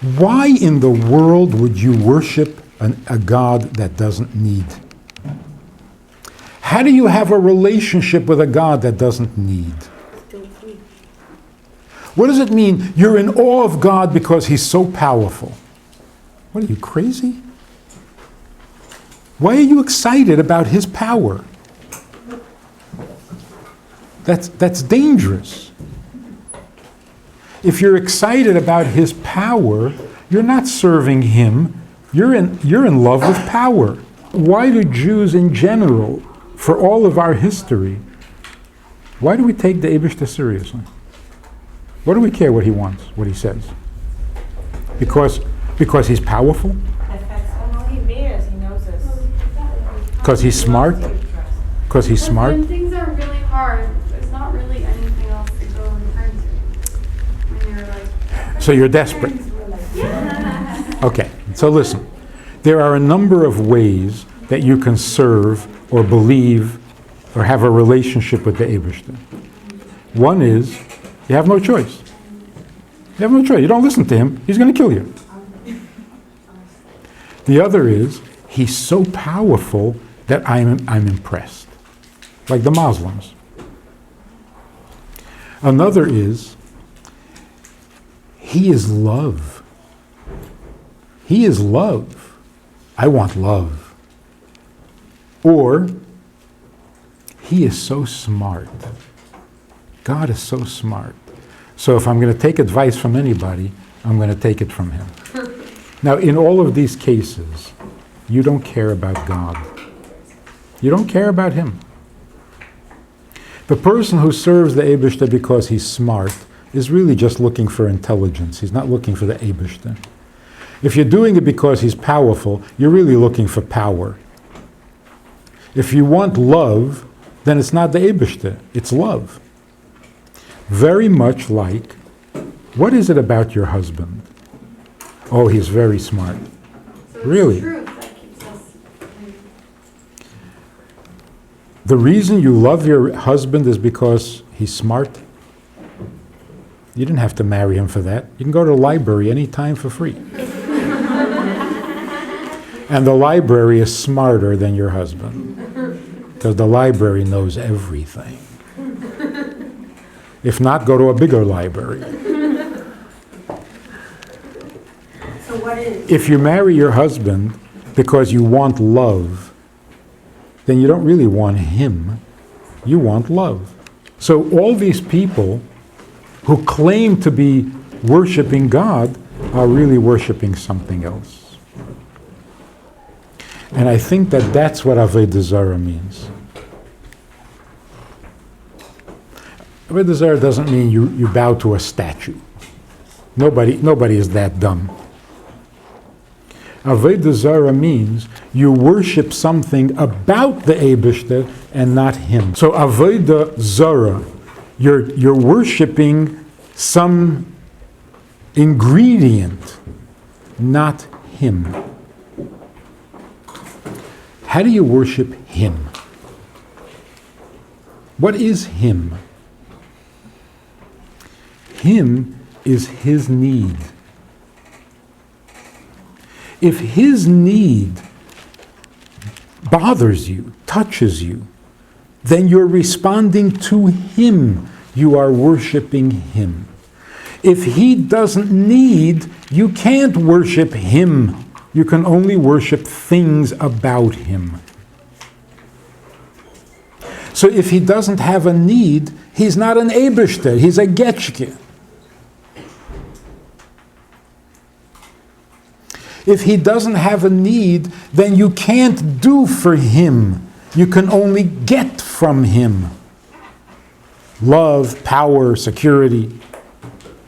Why in the world would you worship a God that doesn't need? How do you have a relationship with a God that doesn't need? What does it mean? You're in awe of God because He's so powerful. What are you, crazy? Why are you excited about His power? That's dangerous. If you're excited about His power, you're not serving Him. You're in love with power. Why do Jews in general, for all of our history, why do we take the Eibishter seriously? What do we care what He wants, what He says? Because He's powerful? He made us, He knows us. Because He's smart? Because He's smart? When things are really hard, there's not really anything else to go and turn to. When you're like... So you're desperate. Okay, so listen. There are a number of ways that you can serve or believe or have a relationship with the Eibishter. One is, you have no choice. You have no choice. You don't listen to Him, He's going to kill you. The other is, He's so powerful that I'm impressed. Like the Muslims. Another is, He is love. He is love. I want love. Or, He is so smart. God is so smart. So if I'm going to take advice from anybody, I'm going to take it from Him. Now, in all of these cases, you don't care about God. You don't care about Him. The person who serves the Eibishter because he's smart is really just looking for intelligence. He's not looking for the Eibishter. If you're doing it because He's powerful, you're really looking for power. If you want love, then it's not the Eibishter, it's love. Very much like, what is it about your husband? Oh, he's very smart. So Really? Truth that keeps us... The reason you love your husband is because he's smart? You didn't have to marry him for that. You can go to the library anytime for free. And the library is smarter than your husband. Because the library knows everything. If not, go to a bigger library. So what is? If you marry your husband because you want love, then you don't really want him. You want love. So all these people who claim to be worshiping God are really worshiping something else. And I think that that's what Avodah Zarah means. Avodah Zarah doesn't mean you bow to a statue. Nobody is that dumb. Avodah Zarah means you worship something about the Eibishter and not Him. So Avodah Zarah, you're worshiping some ingredient, not Him. How do you worship Him? What is Him? Him is His need. If His need bothers you, touches you, then you're responding to Him. You are worshiping Him. If He doesn't need, you can't worship Him. You can only worship things about Him. So if He doesn't have a need, He's not an Eibishter, He's a Getchke. If He doesn't have a need, then you can't do for Him. You can only get from Him. Love, power, security,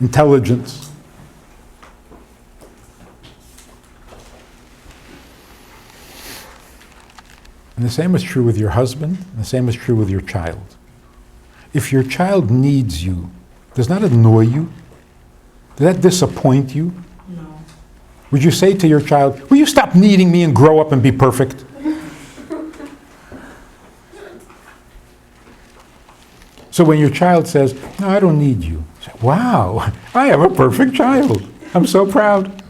intelligence. And the same is true with your husband, and the same is true with your child. If your child needs you, does that annoy you? Does that disappoint you? No. Would you say to your child, will you stop needing me and grow up and be perfect? So when your child says, no, I don't need you, say, wow, I have a perfect child. I'm so proud.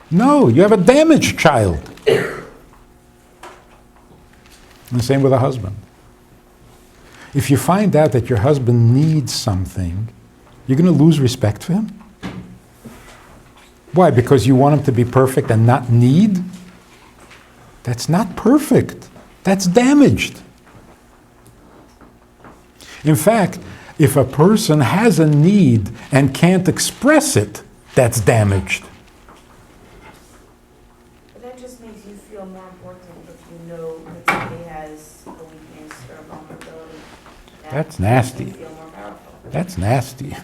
No, you have a damaged child. And the same with a husband. If you find out that your husband needs something, you're going to lose respect for him? Why? Because you want him to be perfect and not need? That's not perfect. That's damaged. In fact, if a person has a need and can't express it, that's damaged. But that just makes you feel more important if you know that somebody has a weakness or a vulnerability. That's makes nasty. you feel more powerful. That's nasty.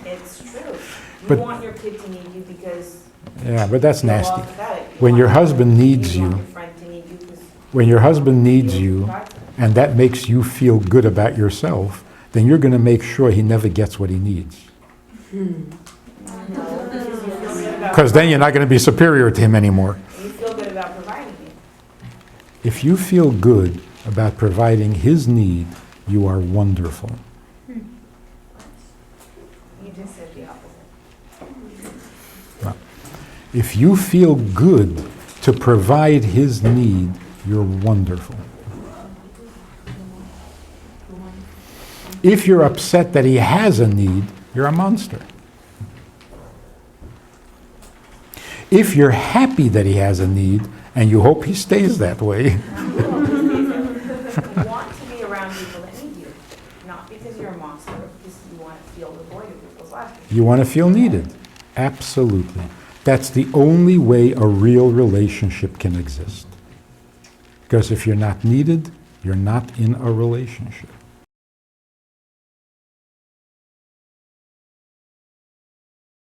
It's true. You But- want your kid to need you because Yeah, but that's you're nasty. all about it. You When want your husband needs you you, want your friend to need you because when your husband needs you, provide for them. and that makes you feel good about yourself, then you're going to make sure he never gets what he needs. No, because you feel good about Because then you're not going to be superior to him anymore. you feel good about providing it. If you feel good about providing his need, you are wonderful. You just said the opposite. If you feel good to provide his need, you're wonderful. If you're upset that he has a need, you're a monster. If you're happy that he has a need, and you hope he stays that way, You want to be around people that need you, not because you're a monster, but because you want to feel the void of people's lives. you want to feel needed. Absolutely. That's the only way a real relationship can exist. Because if you're not needed, you're not in a relationship.